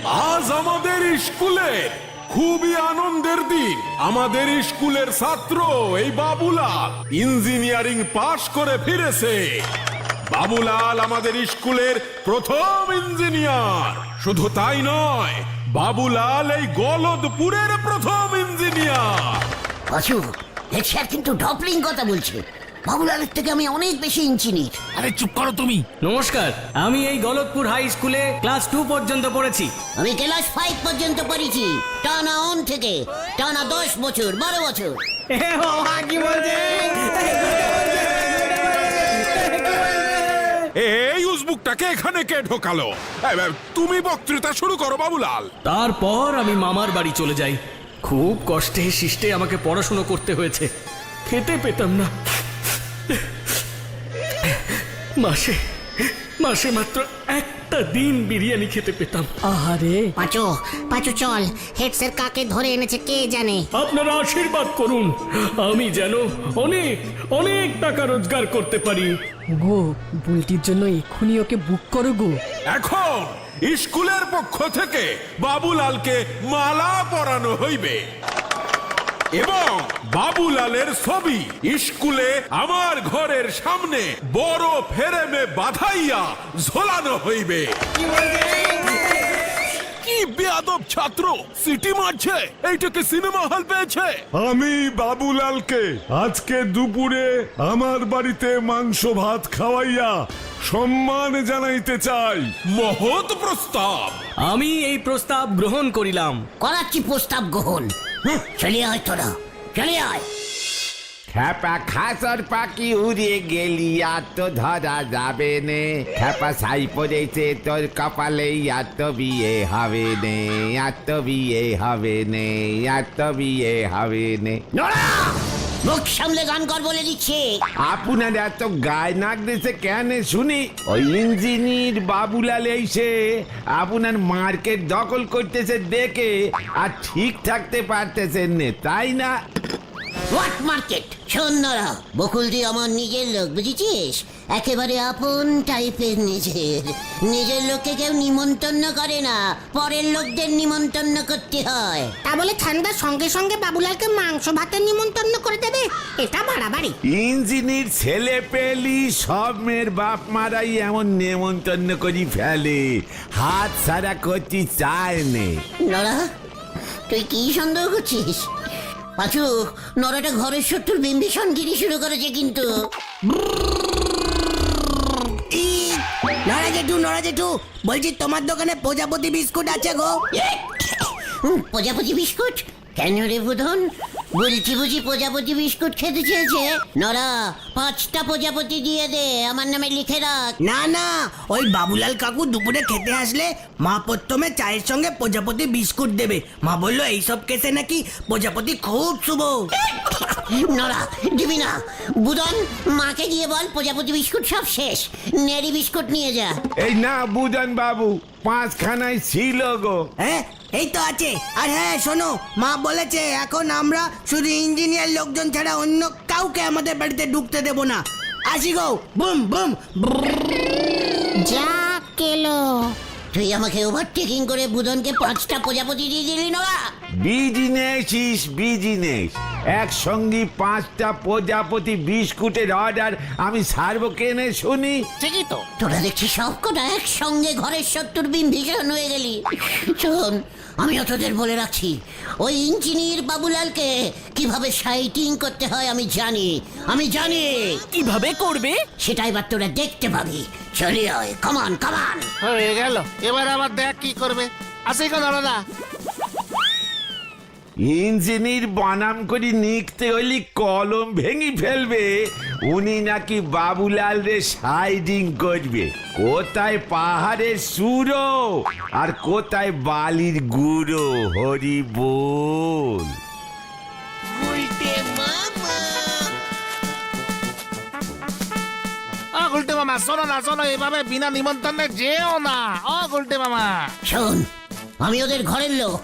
আজ আমাদের স্কুলে খুবই আনন্দের দিন। আমাদের স্কুলের ছাত্র এই বাবুলাল ইঞ্জিনিয়ারিং পাশ করে ফিরেছে। বাবুলাল আমাদের স্কুলের প্রথম ইঞ্জিনিয়ার। শুধু তাই নয়, বাবুলাল এই গলদপুরের প্রথম ইঞ্জিনিয়ার। পাঁচু, হেড স্যার কিন্তু ডপলিং কথা বলছে। বাবুলালের থেকে আমি অনেক বেশি ইঞ্জিনিয়ার। আরে চুপ করো তুমি। নমস্কার, আমি এই গলতপুর হাই স্কুলে ক্লাস 2 পর্যন্ত পড়েছি। আমি ক্লাস 5 পর্যন্ত পড়েছি, টানা অন থেকে। টানা 10 বছর, 12 বছর। কি বলছে? এই উজবুকটাকে এখানে কে ঢোকালো? তুমি বক্তৃতা শুরু করো বাবুলাল। তারপর আমি মামার বাড়ি চলে যাই। খুব কষ্টে শিষ্টে আমাকে পড়াশোনা করতে হয়েছে। খেতে পেতাম না। মাসে মাসে মাত্র একটা দিন বিরিয়ানি খেতে পেতাম। আহারে, পাঁচু, পাঁচু চল, হেড স্যার কাকে ধরে এনেছে কে জানে। আপনারা আশীর্বাদ করুন, আমি যেন অনেক অনেক টাকা রোজগার করতে পারি। গো বুলটির জন্য এক্ষুনি ওকে বুক করো গো। এখন স্কুলের পক্ষ থেকে বাবুলালকে মালা পরানো হইবে এবং বাবুলালের ছবি স্কুলে আমার ঘরের সামনে বড় ফ্রেমে বাঁধাইয়া ঝোলানো হইবে। কি বেয়াদব ছাত্র, সিটি মারছে। এইটাকে সিনেমা হল পেয়েছে। আমি বাবুলালকে আজকে দুপুরে আমার বাড়িতে মাংস ভাত খাওয়াইয়া সম্মান জানাইতে চাই। মহৎ প্রস্তাব। আমি এই প্রস্তাব গ্রহণ করিলাম। করাচ্ছি প্রস্তাব গ্রহণ। চলে আয় তোরা, চলে আয়। খ্যাপা খাসর পাখি উড়ে গেলি আর তো ধরা যাবে নে। খ্যাপা ছাই পড়েছে তোর কপালে, আর তো বিয়ে হবে নে, আর তো বিয়ে হবে নে, আর তো বিয়ে হবে নে। নোরা, মুখ সামলে গান কর বলে দিচ্ছে। আপনার এত গায়ে নাক দিছে কেন শুনি? ওই ইঞ্জিনিয়ার বাবুলাল এসে আপনার মার্কেট দখল করতেছে দেখে আর ঠিক থাকতে পারতেছেন না, তাই না? What market? শোন নোরা, বকুলদি আমার নিজের লোক, বুঝেছিস? একেবারে আপন টাইপের নিজের লোককে কেউ নিমন্ত্রণ করে না, পরের লোকদের নিমন্ত্রণ করতে হয়। তা বলে ঠান্ডার সঙ্গে সঙ্গে বাবুলালকে মাংস ভাতের নিমন্ত্রণ করে দেবে? এটা বাড়াবাড়ি। ইঞ্জিনিয়ার ছেলে পেলি সব মেয়ের বাপ মারাই এমন নেমন্তন্ন করি ফেলে, হাত ছাড়া করতে চায় নে। নোরা, তুই কি সন্দেহ করছিস? পাঁচু, নরাটা ঘরের শত্রুর বিম্বিষণগিরি শুরু করেছে কিন্তু। নড়া জেঠু বলছি, তোমার দোকানে প্রজাপতি বিস্কুট আছে গো? প্রজাপতি বিস্কুট? কেন রে বুধন? বলছি বুঝি প্রজাপতি বিস্কুট খেতে চেয়েছে? নরা, 5টা প্রজাপতি দিয়ে দে, আমার নামে লিখে রাখ। না না, ওই বাবুলাল কাকু দুপুরে খেতে আসলে মা প্রথমে চায়ের সঙ্গে প্রজাপতি বিস্কুট দেবে। মা বললো এইসব কেসে নাকি প্রজাপতি খুব শুভ। নরা, দিবি না? বুধন, মাকে গিয়ে বল প্রজাপতি বিস্কুট সব শেষ, নেড়ি বিস্কুট নিয়ে যা। এই না বুধন বাবু, 5খানায় ছিল গো। হ্যাঁ, এই তো আছে। আর হ্যাঁ শোনো, মা বলেছে এখন আমরা শুধু ইঞ্জিনিয়ার লোকজন ছাড়া অন্য কাউকে আমাদের বাড়িতে ঢুকতে দেব না। আসি গো, বুম বুম। যা কেলো, তুই আমাকে ওভারটেকিং করে বুধনকে 5টা প্রজাপতি দিয়ে দিলি নরা। বিজনেস একসঙ্গে 5টা প্রজাপতি বিস্কুটের অর্ডার আমি ছাড়বো কেনে শুনি? ঠিকই তো। তোরা দেখছি সব কটা একসঙ্গে ঘরের শত্রুর বিম্বিষণ হয়ে গেলি। শোন, আমিও তোদের বলে রাখছি, ওই ইঞ্জিনিয়ার বাবুলালকে কিভাবে সাইটিং করতে হয় আমি জানি। কিভাবে করবে? সেটা এবার তোরা দেখতে পাবি। চলে আয়, কামান কামান। হয়ে গেল, এবার আবার দেখ কি করবে। আসে কেন দাদা? ইঞ্জিনিয়ার বানাম করে নিখতে হইলি কলম ভেঙে ফেলবে। উনি নাকি বাবুলাল রে সাইডিং করবে। কোথায় পাহাড়ের সুরো আর কোথায় বালির গুঁড়ো, হরি বল। গুলটে মামা শোনো না, শোনো, এভাবে বিনা নিমন্ত্রণে যেও না। গুলটে মামা শোন, আমি ওদের ঘরের লোক,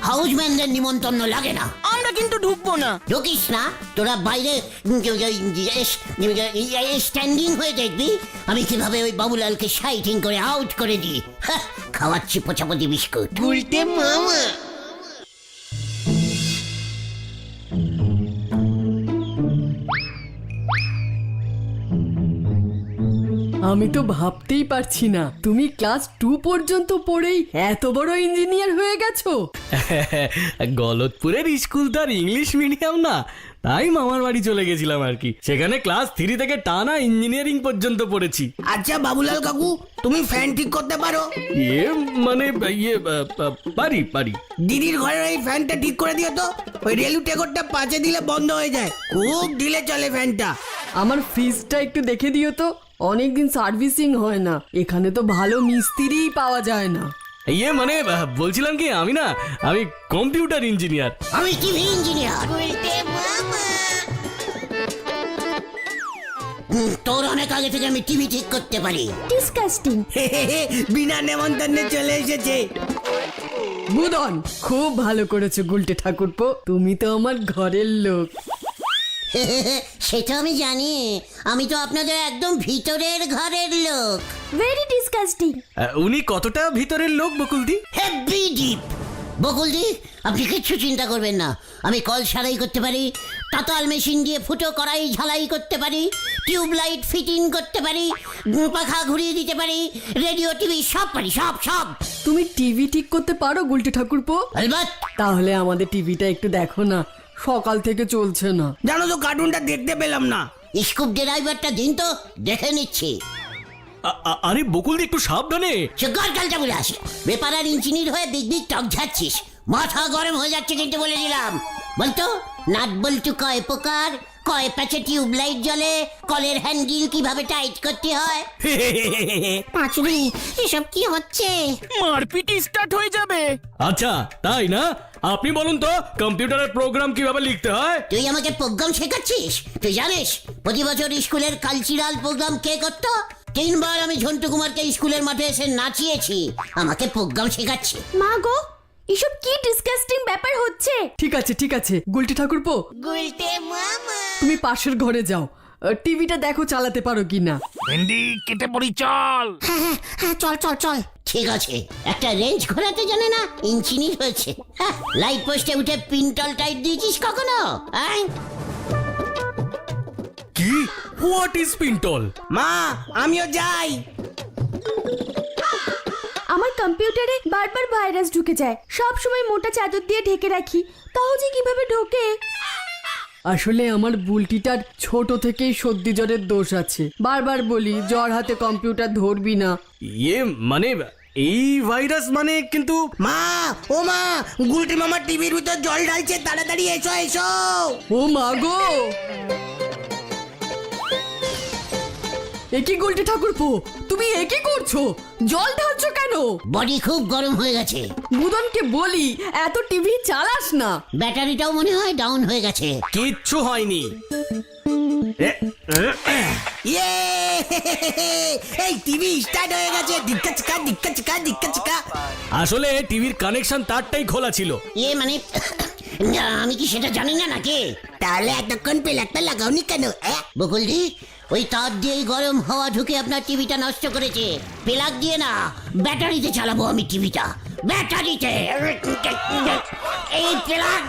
হাউজম্যানদের নিমন্ত্রণ লাগে না। আমরা কিন্তু ঢুকবো না। ঢুকিস না, তোরা বাইরে স্ট্যান্ডিং হয়ে দেখবি আমি কিভাবে ওই বাবুলালকে সাইটিং করে আউট করে দিই। হ্যাঁ, খাওয়াচ্ছি পচাপতি বিস্কুট। আমি তো ভাবতেই পারছি না তুমি ক্লাস 2 পর্যন্ত পড়েই এত বড় ইঞ্জিনিয়ার হয়ে গেছো। গলতপুরের স্কুল তো আর ইংলিশ মিডিয়াম না, তাই মামার বাড়ি চলে গেছিলাম আর কি। সেখানে ক্লাস 3 থেকে টানা ইঞ্জিনিয়ারিং পর্যন্ত পড়েছি। আচ্ছা বাবুলাল কাকু, তুমি ফ্যান ঠিক করতে পারো? মানে পারি পারি। দিদির ঘরের এই ফ্যানটা ঠিক করে দিও তো। ওই রেলু টেকরটা পাঁচে দিলে বন্ধ হয়ে যায়, খুব ঢিলে চলে ফ্যানটা। আমার ফ্রিজটা একটু দেখে দিও তো, অনেকদিন সার্ভিসিং হয় না। এখানে তো ভালো মিস্ত্রিই পাওয়া যায় না। মানে বলছিলাম কি, আমি কম্পিউটার ইঞ্জিনিয়ার। আমি টিভি ইঞ্জিনিয়ার। তোর অনেক আগে থেকে আমি টিভি ঠিক করতে পারি। ডিসকাস্টিং। বিনা নেমন্তন্নে চলে এসেছে। বুদন, খুব ভালো করেছো গুলটে ঠাকুরপো, তুমি তো আমার ঘরের লোক। সেটা আমি জানি, আমি তো আপনাদের একদম ভিতরের ঘরের লোক। Very disgusting. উনি কতটা ভিতরের লোক বকুলদি? Heavy deep. বকুলদি, আপনি কিচ্ছু চিন্তা করবেন না। আমি কল সারাই করতে পারি, তাতাল মেশিন দিয়ে ফুটো কড়াই ঝালাই করতে পারি, টিউবলাইট ফিটিং করতে পারি, পাখা ঘুরিয়ে দিতে পারি, রেডিও টিভি সব পারি, সব সব। তুমি টিভি ঠিক করতে পারো গুলটে ঠাকুরপো? আলবাত। তাহলে আমাদের টিভিটা একটু দেখো না, সকাল থেকে চলছে না। জানো তো কার্টুনটা দেখতে পেলাম না। স্কুপ ড্রাইভারটা দিন তো, দেখে নিচ্ছি। আরে বকুলদি, একটু সাবধানে। চুকার কালটা বলে আসি, বেপারার ইঞ্জিনিয়ার হয়ে বিগ বিগ টক ঝাচ্ছিস, মাথা গরম হয়ে যাচ্ছে কিন্তু বলে দিলাম। বলতো নাট বল্টু কয় প্রকার, কয় প্যাচে টিউবলাইট জ্বলে, কলের হ্যান্ডগিল কিভাবে টাইট করতে হয়। পাঁচুরি, এসব কি হচ্ছে? মারপিট স্টার্ট হয়ে যাবে। আচ্ছা তাই না, আপনি বলুন তো কম্পিউটারের প্রোগ্রাম কিভাবে লিখতে হয়? তুই আমাকে প্রোগ্রাম শেখাচ্ছিস? তুই জানিস প্রতি বছর স্কুলের কালচারাল প্রোগ্রাম কে করতো? 3 বার আমি ঝন্টু কুমারকে স্কুলের মাঠে এসে নাচিয়েছি, আমাকে প্রোগ্রাম শেখাচ্ছে। মা গো, এসব কি ডিসকাস্টিং ব্যাপার হচ্ছে? ঠিক আছে ঠিক আছে গুলটে ঠাকুরপো, তুমি পাশের ঘরে যাও, টিভিটা দেখো চালাতে পারো কিনা। ভেন্ডি কেটে পড়ি, চল। হ্যাঁ, চল চল চল। ঠিক আছে, একটা রেঞ্জ ঘোরাতে জানে না, ইঞ্জিনিয়ার হয়েছে। লাইট পোস্টে উঠে পিন্টল টাইট দিয়েছিস কখনো? কি? What is pintle? মা, আমিও যাই। আমার কম্পিউটারে বারবার ভাইরাস ঢুকে যায়, সব সময় মোটা চাদর দিয়ে ঢেকে রাখি, তাও যে কিভাবে ঢোকে। আসলে আমার বুলটিটার ছোট থেকেই সর্দি জ্বরের দোষ আছে, বারবার বলি জ্বর হাতে কম্পিউটার ধরবি না। মানে এই ভাইরাস মানে কিন্তু। মা, ও মা, গুলটি মামা টিভির ভিতর জল ঢালছে, তাড়াতাড়ি এসো এসো। ও মা গো, একই গুলটে ঠাকুরপো, তুমি একই করছো, জল ঢালছো কেন? বডি খুব গরম হয়ে গেছে। বুদনকে বলি এত টিভি চালাস না। ব্যাটারিটাও মনে হয় ডাউন হয়ে গেছে। কিচ্ছু হয়নি। ইয়ে, এই টিভি স্টার্ট হয়ে গেছে। দিক্কা চিকা দিক্কা চিকা দিক্কা চিকা। আসলে টিভির কানেকশন তারটাই খোলা ছিল। মানে আমি কি সেটা জানি না নাকি? তাহলে এতক্ষণ প্লাগটা লাগাওনি কেন? বকুলদি, ওই তার দিয়ে গরম হাওয়া ঢুকে আপনার টিভিটা নষ্ট করেছে। প্লাগ দিয়ে না, ব্যাটারিতে চালাবো আমি টিভিটা, ব্যাটারিতে। এই প্লাগ।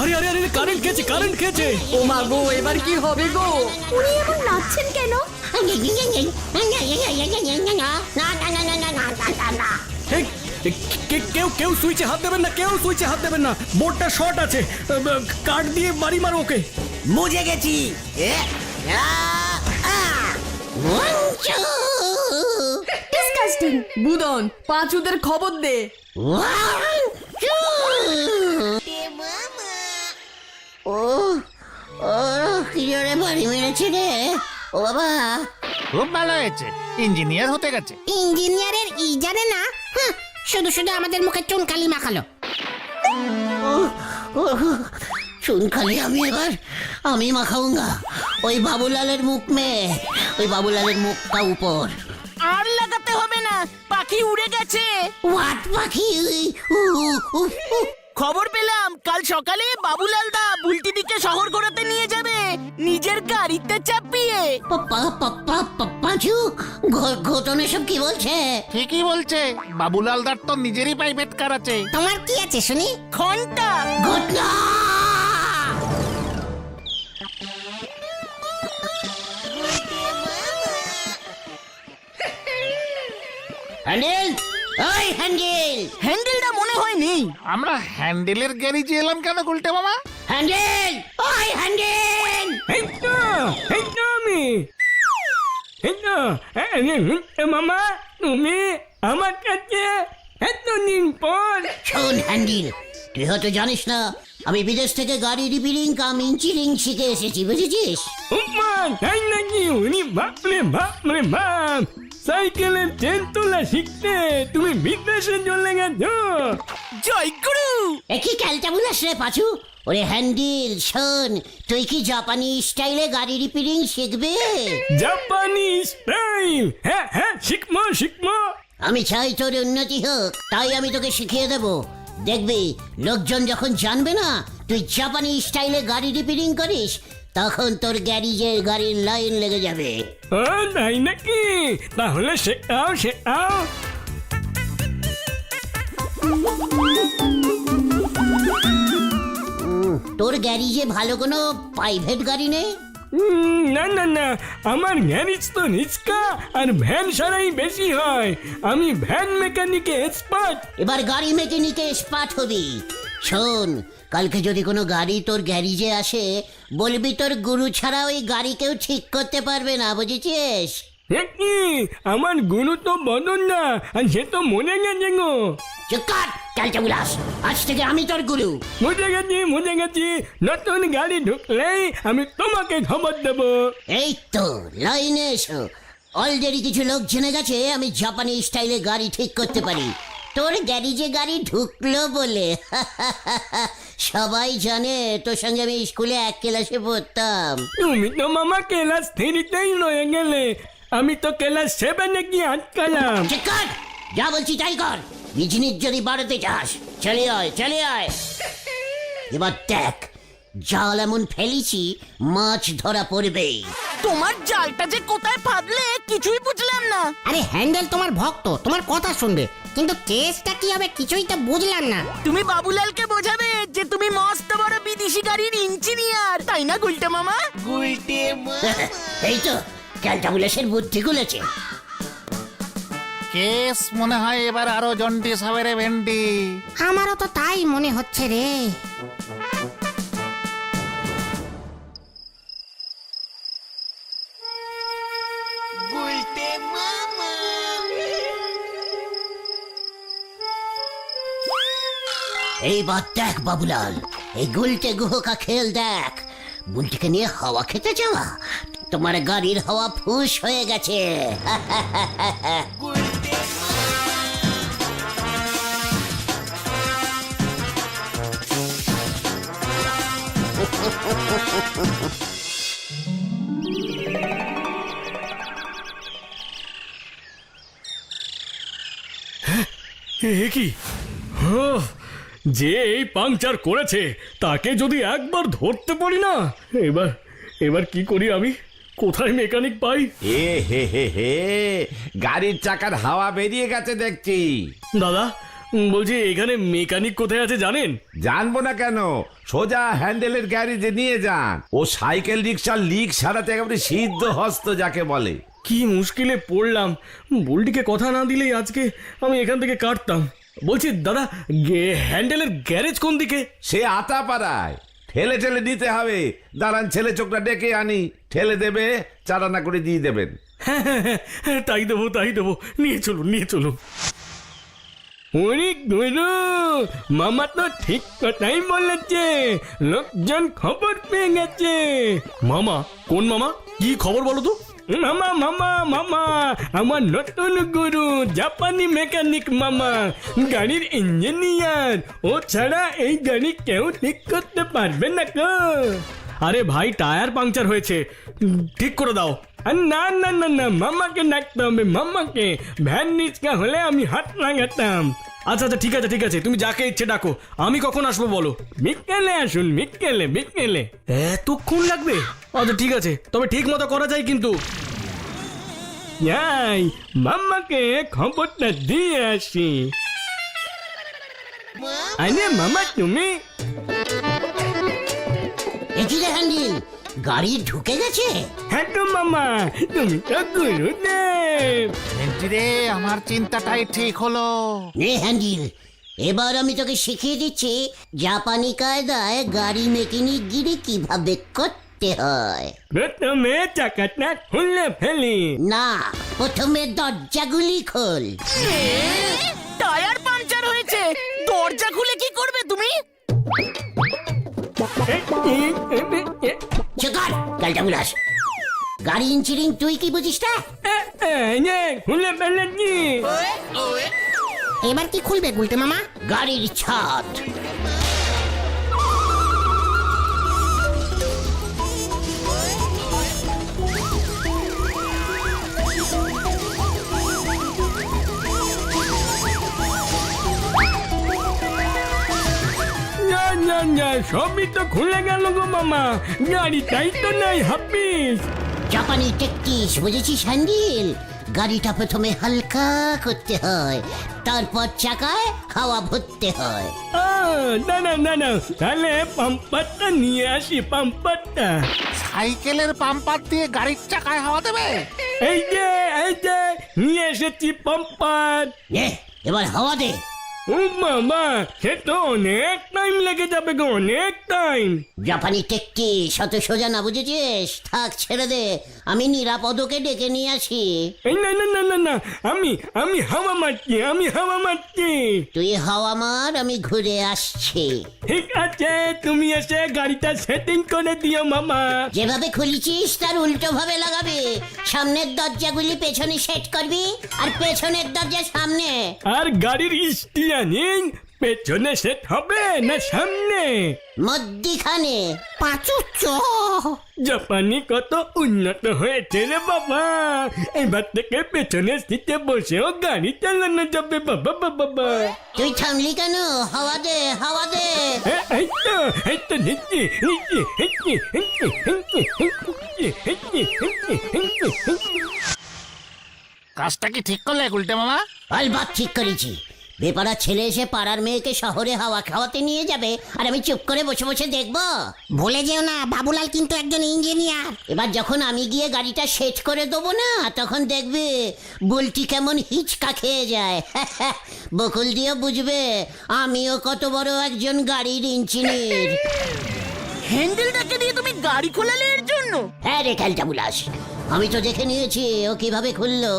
আরে আরে আরে, কারেন্ট খেয়েছে, কারেন্ট খেয়েছে। ও মা গো, এবার কি হবে গো? উনি এমন নাচছেন কেন? এই, কেউ কেউ সুইচে হাত দেবেন না, কেউ সুইচে হাত দেবেন না, বোর্ডটা শর্ট আছে, কাট দিয়ে বাড়ি মারো ওকে। বুঝে গেছি। ডিসকাস্টিং। বুদন, পাঁচুদের খবর দে। ও কি জোরে বাড়ি মেরেছে রে। ও বাবা, খুব ভালো হয়েছে, ইঞ্জিনিয়ার হতে গেছে। ইঞ্জিনিয়ারের ই জানে না, শুধু শুধু আমাদের মুখে চুনকালি মাখালো। চুনকালি আমি মাখাউঙ্গা। ওই বাবুলালের মুখ মে, ওই বাবুলালের মুখটা উপর। আর লাগাতে হবে না, পাখি উড়ে গেছে। হোয়াট পাখি? উ, উ, উ, উ। খবর পেলাম কাল সকালে বাবুলাল দা বুলটিদিকে শহর ঘোরাতে নিয়ে যাবে নিজের গাড়িতে চাপিয়ে। পাঁচু, ঘটনা সব কি বলছে? ঠিকই বলছে, বাবুলাল দার তো নিজেরই প্রাইভেট কার আছে। তোমার কি আছে শুনি? ঘন্টা। ঘটনা! হ্যান্ডেল, ওই হ্যান্ডেল! হ্যান্ডেলটা মনে হয় নেই। আমরা হ্যান্ডেলের গ্যারেজে এলাম কেন গুলটে মামা? হ্যান্ডেল, ওই হ্যান্ডেল! এই তো আমি মামা, তুমি আমার কাছে এতদিন পর। শোন হ্যান্ডেল, তুই হয়তো জানিস না আমি বিদেশ থেকে গাড়ি রিপেয়ারিং কাম ইঞ্জিনিয়ারিং শিখে এসেছি, বুঝেছিস? উম্মা, তাই নাকি? উনি বাপরে বাপ, সাইকেলের চেন তোলা শিখতে তুমি বিদেশে চলে গেছো? জয় গুরু। একই ক্যালটা বলিস রে পাচু। ওরে হ্যান্ডেল, শোন, তুই কি জাপানি স্টাইলে গাড়ি রিপেয়ারিং শিখবে? জাপানি স্টাইল? হ্যাঁ শিখবো। আমি চাই তোর উন্নতি হোক, তাই আমি তোকে শিখিয়ে দেব। দেখবি লোকজন যখন জানবে না তুই জাপানি স্টাইলে গাড়ি রিপেয়ারিং করিস, তখন তোর গ্যারেজের গাড়ির লাইন লেগে যাবে। ও তাই নাকি? তাহলে শেখাও। তোর গ্যারেজে ভালো কোনো প্রাইভেট গাড়ি নেই? না, আমার গ্যারেজ তো রিক্সা আর ভ্যান সারাই বেশি হয়। আমি ভ্যান মেকানিকে এক্সপার্ট। এবার গাড়ি মেকানিকে এক্সপার্ট হবি। শোন, কালকে যদি কোনো গাড়ি তোর গ্যারেজে আসে, বলবি তোর গুরু ছাড়া ওই গাড়ি কেউ ঠিক করতে পারবে না, বুঝেছিস? কি আমার গুরু তো বদন না, আর সে তো মনে গেছে গো। চুপ কর, ক্যালটা বুলাস, আজ থেকে আমি তোর গুরু। বুঝে গেছি। নতুন গাড়ি ঢুকলেই আমি তোমাকে খবর দেবো। এই তো লাইনে এসো। অলরেডি কিছু লোক জেনে গেছে আমি জাপানি স্টাইলে গাড়ি ঠিক করতে পারি। তোর গ্যারেজে গাড়ি ঢুকলো বলে সবাই জানে তোর সঙ্গে আমি স্কুলে এক ক্লাসে পড়তাম। তুমি তো মামা ক্লাস 3তেই রয়ে গেলে, আমি তো ক্লাস 7-এ গিয়ে আটকালাম। ঠিক কর, যা বলছি তাই কর। বিজনেস যদি বাড়াতে চাস চলে আয়। এবার দেখ, জাল এমন ফেলেছি মাছ ধরা পড়বে। তোমার জালটা যে কোথায় ফাদলে কিছুই বুঝলাম না। আরে হ্যান্ডেল তোমার ভক্ত, তোমার কথা শুনবে, কিন্তু কেসটা কি হবে কিছুই তো বুঝলাম না। তুমি বাবুলালকে বোঝাবে যে তুমি মস্ত বড় বিদেশি গাড়ির ইঞ্জিনিয়ার, তাই না গুলটে মামা? এই তো ক্যালটাবুলেশন বুদ্ধি গুলেছে। কেস মনে হয় এবার আরো জন্ডিস হবে রে ভেন্ডি। আমারও তো তাই মনে হচ্ছে রে। এইবার দেখ বাবুলাল, এই গুলটে গুহকা খেল দেখ। বুলটিকে নিয়ে হাওয়া খেতে যাওয়া, তোমার গাড়ির হাওয়া ফুস হয়ে গেছে। এ কি? যে এই পাংচার করেছে তাকে যদি একবার ধরতে পারি না, এবার কি করি আমি? কোথায় মেকানিক পাই? হে গাড়ির চাকার হাওয়া বেরিয়ে গেছে দেখছি। দাদা বলছি, এখানে মেকানিক কোথায় আছে জানেন? জানবো না কেন, সোজা হ্যান্ডেলের গ্যারেজে নিয়ে যান। ও সাইকেল রিক্সার লিক সারাতে একেবারে সিদ্ধ হস্ত যাকে বলে। কি মুশকিলে পড়লাম, বুলটিকে কথা না দিলেই আজকে আমি এখান থেকে কাটতাম। বলছি দাদা, হ্যান্ডেলের গ্যারেজ কোন দিকে? সে আতাপাড়ায়। ঠেলে নিতে হবে। দাঁড়ান, ছেলে চোখটা ডেকে আনি। ঠেলে দেবে, চারানা করে দিয়ে দেবেন। হ্যাঁ, তাই দেবো। নিয়ে চলুন। অনেক গুরু, মামা তো ঠিক কথাই বলেছে, লোকজন খবর পেয়ে গেছে। মামা? কোন মামা? কি খবর বলো তো? মামা আমার নতুন গুরু, জাপানি মেকানিক মামা, গাড়ির ইঞ্জিনিয়ার। ও ছাড়া এই গাড়ি কেউ ঠিক করতে পারবে না গো। আরে ভাই টায়ার পাংচার হয়েছে, ঠিক করে দাও। না না না না, মামাকে ডাকতে হবে, মামাকে। ভ্যান নিচকা হলে আমি হাত লাগাতাম। আচ্ছা আচ্ছা, ঠিক আছে ঠিক আছে, তুমি যাকে ইচ্ছে ডাকো। আমি কখন আসবো বলো? বিকেলে আসুন, বিকেলে বিকেলে। এতক্ষণ লাগবে? আচ্ছা ঠিক আছে, তবে ঠিক মতো করা যায় কিন্তু। যাই মামাকে খবরটা দিয়ে আসি। আরে মামা তুমি? একই রে হ্যান্ডেল, গাড়ি ঢুকে গেছে। হ্যাঁ তো মামা, তুমি তো গুরুদেব। রে আমার চিন্তাটাই ঠিক হলো। নে হ্যান্ডেল, এবার আমি তোকে শিখিয়ে দিচ্ছি জাপানি কায়দায় গাড়ি মেকানিক গিরি কিভাবে করতে হয়। প্রথমে চাকাটা খুলে ফেলি। না, প্রথমে দরজাগুলি খোল। টায়ার পাঞ্চার হয়েছে, দরজা খুলে কি করবে তুমি? চকার গাড়িটা বুলাস। গাড়ি ইঞ্জিনিয়ারিং তুই কি বুঝিস না? খুলে ফেলেছি। এবার কি খুলবে গুলটে মামা? গাড়ির ছাদ। না না না, সবই তো খুলে গেল গো মামা, গাড়িটাই তো নাই হাফিস। জাপানি টেকটিস বুঝেছিস হ্যান্ডেল? গাড়িটা প্রথমে হালকা করতে হয়, তারপর চাকায় হাওয়া ভরতে হয়। না না না না, তাহলে পাম্পারটা নিয়ে আসি, পাম্পারটা। সাইকেলের পাম্পার দিয়ে গাড়ির চাকায় হাওয়া দেবে? এই যে নিয়ে এসেছি পাম্পার। নে এবার হাওয়া দে। ও মামা, সে তো অনেক টাইম লেগে যাবে গো, অনেক টাইম। জাপানি টেকটিস অত সোজা না বুঝেছিস? থাক ছেড়ে দে, আমি নিরাপদকে ডেকে নিয়ে আসি। এই না না না না না, আমি হাওয়া মারছি, আমি হাওয়া মারছি। তুই হাওয়া মার, আমি ঘুরে আসছি। ঠিক আছে, তুমি এসে গাড়িটা সেটিং করে দিও মামা। যেভাবে খুলেছিস তার উল্টো ভাবে লাগাবি। সামনের দরজাগুলি পেছনে সেট করবি, আর পেছনের দরজা সামনে। আর গাড়ির স্টিয়ারিং পেছনে সেট হবে না সামনে? মধ্যিখানে। পাঁচু চ। জাপানি কত উন্নত হয়েছে রে বাবা, এবার থেকে পেছনে সিটে বসেও গাড়ি চালানো যাবে বাবা বাবা। তুই থামলি কেন? হাওয়া দে, হাওয়া দে। এই তো নিচ্ছি নিচ্ছি নিচ্ছি নিচ্ছি নিচ্ছি নিচ্ছি। কাজটা কি ঠিক করলে গুলটে মামা? আলবাত ঠিক করেছি। বেপারা ছেলে এসে পাড়ার মেয়েকে শহরে হাওয়া খাওয়াতে নিয়ে যাবে, আর আমি চুপ করে বসে বসে দেখবো? ভুলে যেও না, বাবুলাল কিন্তু একজন ইঞ্জিনিয়ার। এবার যখন আমি গিয়ে গাড়িটা সেট করে দেবো না, তখন দেখবে বুলটি কেমন হিচকা খেয়ে যায়। বকুল দিয়ে বুঝবে আমিও কত বড় একজন গাড়ির ইঞ্জিনিয়ার। হ্যান্ডেলটাকে দিয়ে তুমি গাড়ি খোলালে এর জন্য? হ্যাঁ রে খেলটা বুলাস, আমি তো দেখে নিয়েছি ও কিভাবে খুললো।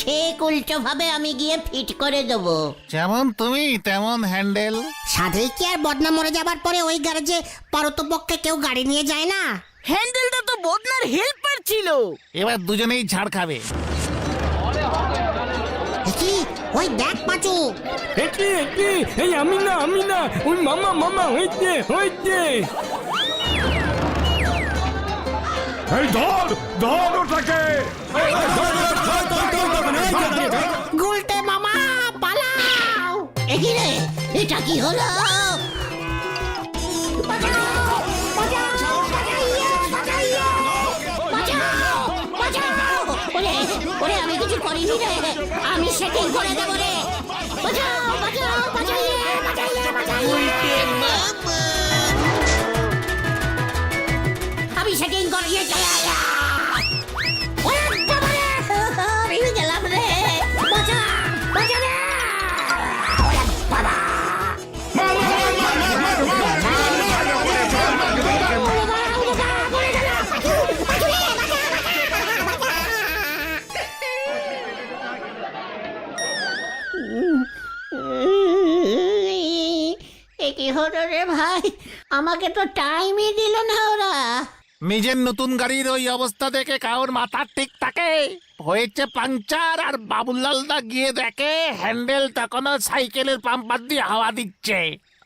ঠিক উল্টো ভাবে আমি গিয়ে ফিট করে দেবো। যেমন তুমি তেমন হ্যান্ডেল। সাধে কি আর বদনা মরে যাবার পরে ওই গ্যারেজে পারতপক্ষে কেউ গাড়ি নিয়ে যায় না? হ্যান্ডেলটা তো বদনার হেল্পার ছিল। এবার দুজনেই ঝাড় খাবে। কি ওই দেখ পাঁচু। একি এই আমি না, ওই মামা মামা হয়েছে হয়েছে। এই ধর ধর ওটাকে। গুলটে মামা পালাও। একি রে, এটা কি হলো? ওরে আমি কিছু করিনি রে, আমি সেটিং করে দেবো রে। বাঁচাও বাঁচাও বাঁচাইয়ে বাঁচাইয়ে বাঁচাইয়ে। আমি সেটিং করিয়ে চলে আয়া। ওরে বাবা রে, আমি গেলাম রে। বাঁচা বাঁচা রে। ওরে বাবা। কি হলো রে ভাই, আমাকে তো টাইমই দিল না ওরা। নিজের নতুন গাড়ির ওই অবস্থা দেখে কারোর মাথা ঠিক থাকে? হয়েছে পাংচার, আর বাবুলাল দা গিয়ে দেখে হ্যান্ডেল তখনও সাইকেলের পাম্পার দিয়ে হাওয়া দিচ্ছে।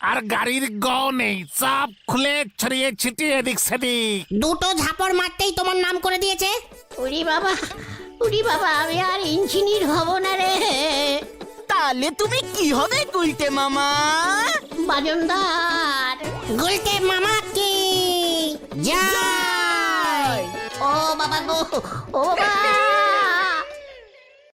আর গাড়ির গ নেই, সব খুলে ছড়িয়ে ছিটিয়ে এদিক সেদিক। দুটো ঝাপড় মারতেই তোমার নাম করে দিয়েছে। উড়ি বাবা আমি আর ইঞ্জিনিয়ার হব না রে। তাহলে তুমি কি হবে গুলটে মামা? বাজনদার গুলতে মামা কি জয়। ও বাবা গো, ও বাবা।